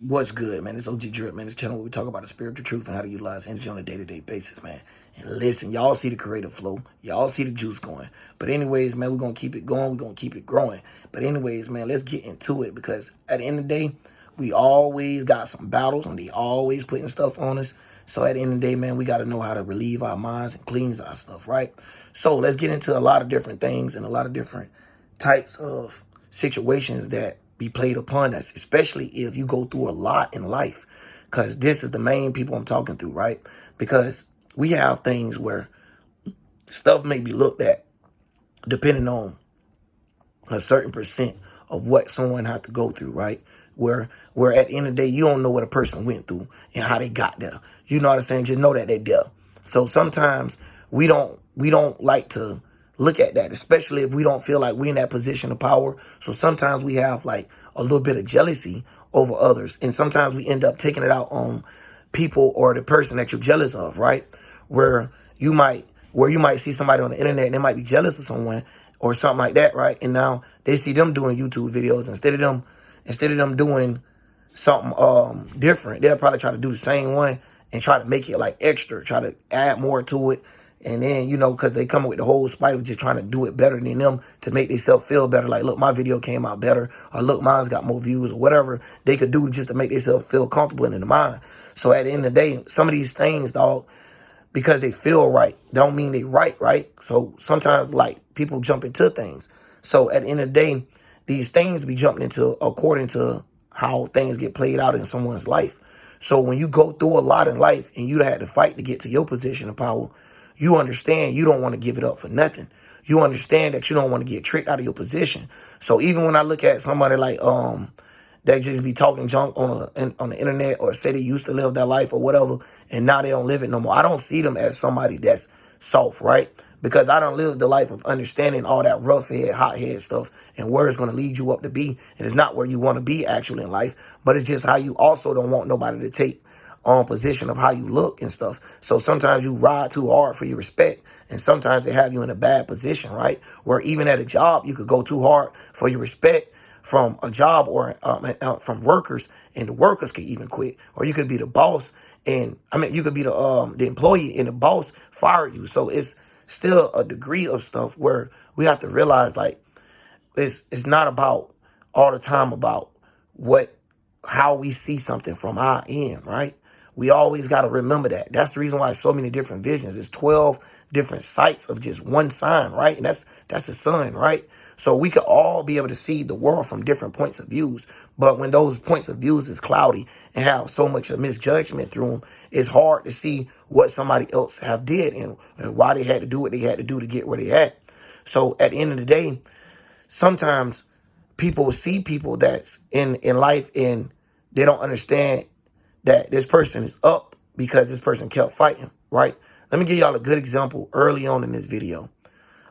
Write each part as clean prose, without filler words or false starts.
What's good, man? It's OG Drip, man. This channel where we talk about the spiritual truth and how to utilize energy on a day-to-day basis, man. And listen, y'all see the creative flow. Y'all see the juice going. But anyways, man, we're going to keep it going. We're going to keep it growing. But anyways, man, let's get into it because at the end of the day, we always got some battles and they always putting stuff on us. So at the end of the day, man, we got to know how to relieve our minds and cleanse our stuff, right? So let's get into a lot of different things and a lot of different types of situations that be played upon us, especially if you go through a lot in life, because this is the main people I'm talking to, right? Because we have things where stuff may be looked at depending on a certain percent of what someone had to go through, right? Where at the end of the day, you don't know what a person went through and how they got there. You know what I'm saying? Just know that they're there. So sometimes we don't like to look at that, especially if we don't feel like we're in that position of power. So sometimes we have like a little bit of jealousy over others. And sometimes we end up taking it out on people or the person that you're jealous of, right? Where you might see somebody on the internet and they might be jealous of someone or something like that, right? And now they see them doing YouTube videos instead of them doing something different. They'll probably try to do the same one and try to make it like extra, try to add more to it. And then, you know, because they come up with the whole spite of just trying to do it better than them to make themselves feel better. Like, look, my video came out better. Or look, mine's got more views or whatever they could do just to make themselves feel comfortable in the mind. So at the end of the day, some of these things, dog, because they feel right, don't mean they right? So sometimes, like, people jump into things. So at the end of the day, these things be jumping into according to how things get played out in someone's life. So when you go through a lot in life and you had to fight to get to your position of power, you understand you don't want to give it up for nothing. You understand that you don't want to get tricked out of your position. So even when I look at somebody like that just be talking junk on the internet or say they used to live their life or whatever and now they don't live it no more, I don't see them as somebody that's soft, right? Because I don't live the life of understanding all that rough head, hot head stuff and where it's going to lead you up to be. And it's not where you want to be actually in life, but it's just how you also don't want nobody to take on position of how you look and stuff. So sometimes you ride too hard for your respect, and sometimes they have you in a bad position, right? Where even at a job, you could go too hard for your respect from a job or from workers, and the workers could even quit. Or you could be the boss, and you could be the employee, and the boss fire you. So it's still a degree of stuff where we have to realize, like, it's not about all the time about how we see something from our end, right? We always got to remember that. That's the reason why so many different visions. It's 12 different sights of just one sign, right? And that's the sun, right? So we could all be able to see the world from different points of views. But when those points of views is cloudy and have so much of misjudgment through them, it's hard to see what somebody else have did and why they had to do what they had to do to get where they at. So at the end of the day, sometimes people see people that's in life and they don't understand that this person is up because this person kept fighting, right? Let me give y'all a good example early on in this video.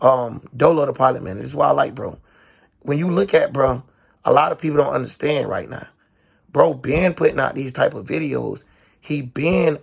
Dolo the Pilot Man. This is why I like, bro. When you look at, bro, a lot of people don't understand right now. Bro, been putting out these type of videos. He been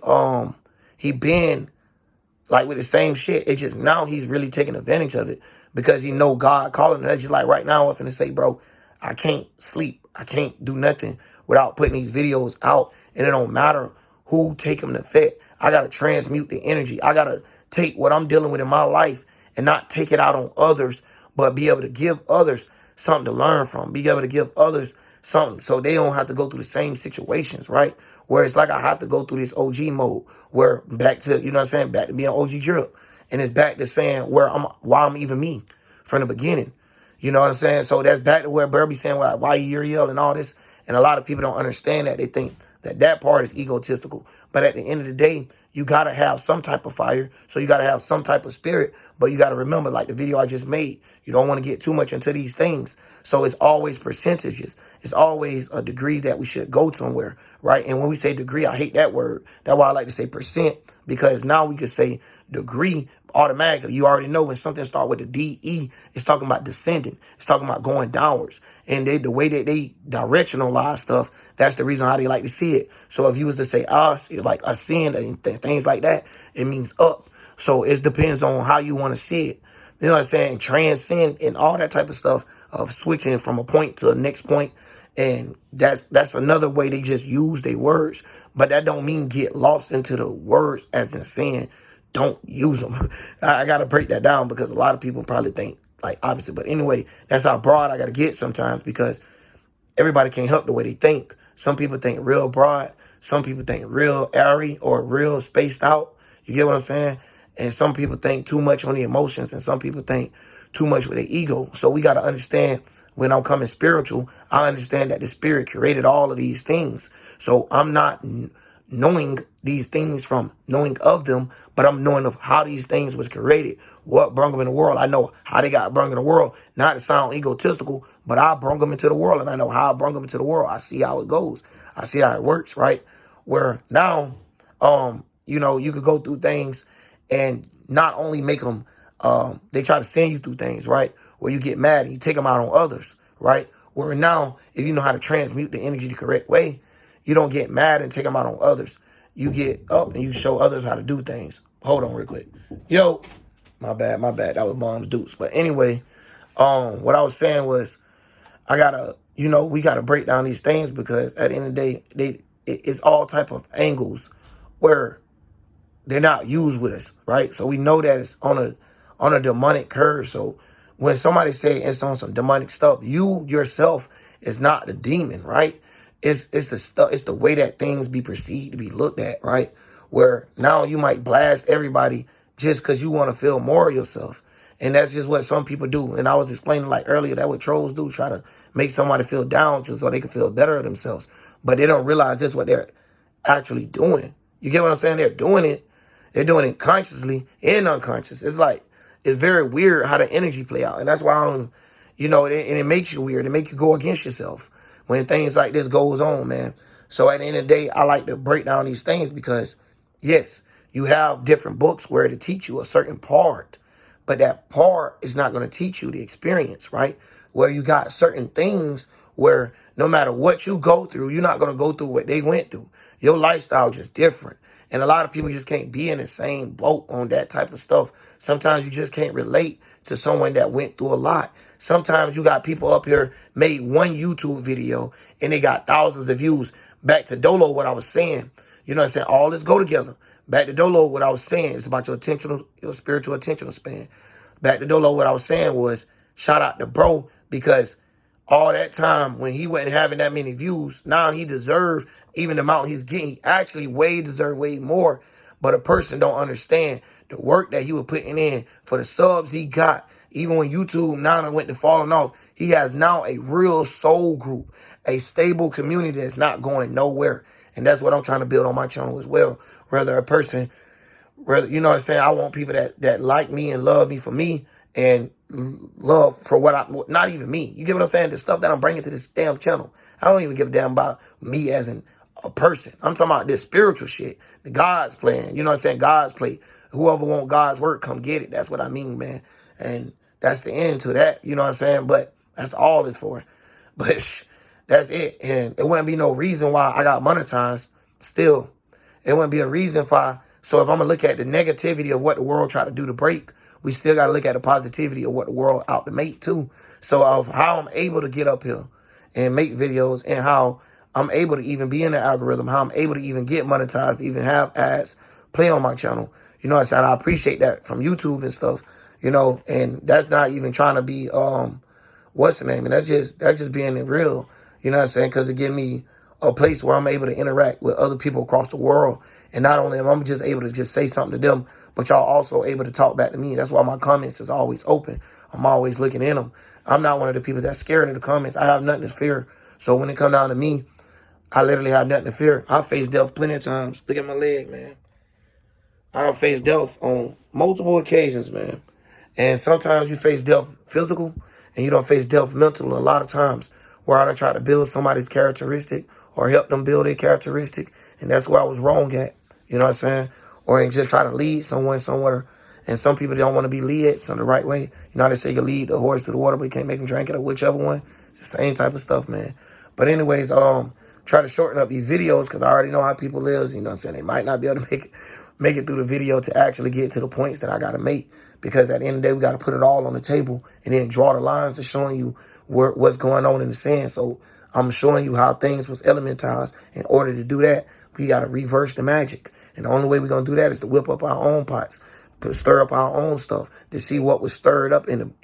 like with the same shit. It's just now he's really taking advantage of it because he know God calling him. That's just like right now I'm finna say, bro, I can't sleep. I can't do nothing without putting these videos out. And it don't matter who take them to effect. I got to transmute the energy. I got to take what I'm dealing with in my life and not take it out on others, but be able to give others something to learn from. Be able to give others something so they don't have to go through the same situations, right? Where it's like I have to go through this OG mode where back to, you know what I'm saying, back to being OG Drip. And it's back to saying why I'm even me from the beginning. You know what I'm saying? So that's back to where Burby saying why you yell and all this. And a lot of people don't understand that. They think that part is egotistical. But at the end of the day, you got to have some type of fire. So you got to have some type of spirit. But you got to remember, like the video I just made, you don't want to get too much into these things. So it's always percentages. It's always a degree that we should go somewhere, right? And when we say degree, I hate that word. That's why I like to say percent, because now we could say degree automatically. You already know when something starts with a D-E, it's talking about descending. It's talking about going downwards. And the way that they directionalize stuff, that's the reason how they like to see it. So if you was to say us, like ascend and things like that, it means up. So it depends on how you want to see it. You know what I'm saying? Transcend and all that type of stuff of switching from a point to the next point. And that's another way they just use their words. But that don't mean get lost into the words as in saying don't use them. I got to break that down because a lot of people probably think like opposite. But anyway, that's how broad I got to get sometimes because everybody can't help the way they think. Some people think real broad. Some people think real airy or real spaced out. You get what I'm saying? And some people think too much on the emotions, and some people think too much with their ego. So we got to understand when I'm coming spiritual, I understand that the spirit created all of these things. So I'm not knowing these things from knowing of them, but I'm knowing of how these things was created, what brung them in the world. I know how they got brung in the world, not to sound egotistical, but I brung them into the world, and I know how I brung them into the world. I see how it goes. I see how it works, right? Where now, you could go through things and not only make them, they try to send you through things, right? Where you get mad and you take them out on others, right? Where now, if you know how to transmute the energy the correct way, you don't get mad and take them out on others. You get up and you show others how to do things. Hold on real quick. Yo, my bad. That was Mom's dukes. But anyway, what I was saying was we gotta break down these things because at the end of the day, it's all type of angles where they're not used with us, right? So we know that it's on a demonic curve. So when somebody say it's on some demonic stuff, you yourself is not the demon, right? It's the way that things be perceived to be looked at, right? Where now you might blast everybody just because you want to feel more of yourself. And that's just what some people do. And I was explaining like earlier that what trolls do, try to make somebody feel down just so they can feel better of themselves. But they don't realize this is what they're actually doing. You get what I'm saying? They're doing it. They're doing it consciously and unconscious. It's very weird how the energy play out. And that's why and it makes you weird. It makes you go against yourself when things like this goes on, man. So at the end of the day, I like to break down these things because, yes, you have different books where to teach you a certain part, but that part is not going to teach you the experience, right? Where you got certain things where no matter what you go through, you're not going to go through what they went through. Your lifestyle just different. And a lot of people just can't be in the same boat on that type of stuff. Sometimes you just can't relate to someone that went through a lot. Sometimes you got people up here made one YouTube video and they got thousands of views. Back to Dolo, what I was saying. You know what I'm saying? All this go together. Back to Dolo, what I was saying is about your spiritual attentional span. Back to Dolo, what I was saying was shout out to bro because all that time when he wasn't having that many views, now he deserved even the amount he's getting. He actually deserved way more. But a person don't understand the work that he was putting in for the subs he got. Even when YouTube now went to falling off, he has now a real soul group, a stable community that's not going nowhere. And that's what I'm trying to build on my channel as well. Whether a person, you know what I'm saying? I want people that like me and love me for me and love for not even me. You get what I'm saying? The stuff that I'm bringing to this damn channel. I don't even give a damn about me as a person. I'm talking about this spiritual shit. The God's plan. You know what I'm saying? God's play. Whoever want God's work, come get it. That's what I mean, man. And that's the end to that. You know what I'm saying? But that's all it's for. But that's it. And it wouldn't be no reason why I got monetized still. It wouldn't be a reason so if I'm going to look at the negativity of what the world try to do to break, we still got to look at the positivity of what the world out to make too. So of how I'm able to get up here and make videos and how I'm able to even be in the algorithm, how I'm able to even get monetized, even have ads play on my channel. You know what I'm saying? I appreciate that from YouTube and stuff, and that's not even trying to be, what's the name? And that's just being real, you know what I'm saying? Because it gives me a place where I'm able to interact with other people across the world. And not only am I just able to just say something to them, but y'all also able to talk back to me. That's why my comments is always open. I'm always looking in them. I'm not one of the people that's scared of the comments. I have nothing to fear. So when it come down to me, I literally have nothing to fear. I faced death plenty of times. Look at my leg, man. I don't face death on multiple occasions, man. And sometimes you face death physical and you don't face death mental a lot of times where I don't try to build somebody's characteristic or help them build their characteristic. And that's where I was wrong at. You know what I'm saying? Or just try to lead someone somewhere. And some people don't want to be led the right way. You know how they say you lead the horse to the water, but you can't make him drink it or whichever one. It's the same type of stuff, man. But anyways, try to shorten up these videos because I already know how people live. You know what I'm saying? They might not be able to make it through the video to actually get to the points that I got to make. Because at the end of the day, we got to put it all on the table and then draw the lines to showing you what's going on in the sand. So I'm showing you how things was elementized. In order to do that, we got to reverse the magic. And the only way we're going to do that is to whip up our own pots, stir up our own stuff to see what was stirred up in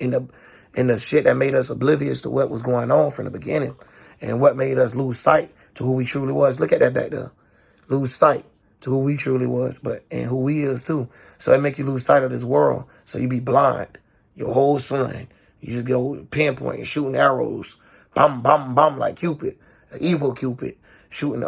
the shit that made us oblivious to what was going on from the beginning and what made us lose sight to who we truly was. Look at that back there. Lose sight to who we truly was, and who we is too. So it make you lose sight of this world. So you be blind. Your whole sun. You just go pinpointing, shooting arrows. Bam, bam, bam, like Cupid. An evil Cupid. Shooting,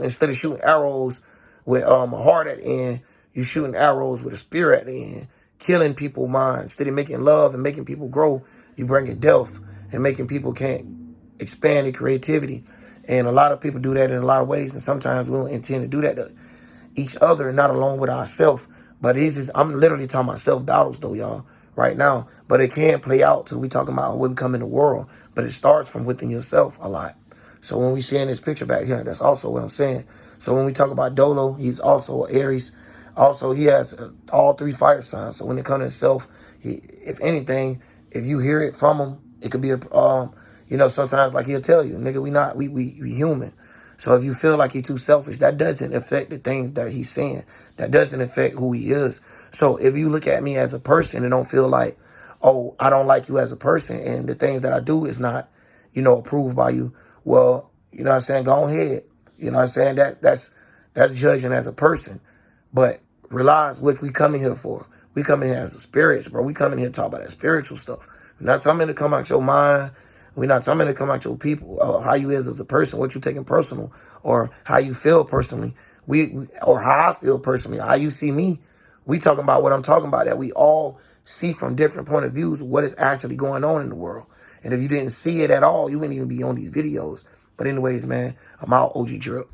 instead of shooting arrows with a heart at the end, you shooting arrows with a spear at the end. Killing people's minds. Instead of making love and making people grow, you bringing death and making people can't expand their creativity. And a lot of people do that in a lot of ways, and sometimes we don't intend to do that to each other, not alone with ourselves. But I'm literally talking about self-battles, though, y'all, right now. But it can play out till we talking about what we come in the world. But it starts from within yourself a lot. So when we see in this picture back here, that's also what I'm saying. So when we talk about Dolo, he's also Aries. Also, he has all 3 fire signs. So when it comes to himself, if anything, if you hear it from him, it could be sometimes like he'll tell you, nigga, we human. So if you feel like he's too selfish, that doesn't affect the things that he's saying. That doesn't affect who he is. So if you look at me as a person and don't feel like, oh, I don't like you as a person and the things that I do is not, approved by you, well, you know what I'm saying, go ahead. You know what I'm saying? That's judging as a person. But realize what we coming here for. We come in here as spirits, bro. We come in here to talk about that spiritual stuff. We're not coming to come out your mind. We're not coming to come out your people, how you is as a person, what you taking personal, or how you feel personally. Or how I feel personally, how you see me. We talking about what I'm talking about, that we all see from different point of views what is actually going on in the world. And if you didn't see it at all, you wouldn't even be on these videos. But anyways, man, I'm out, OG Drip.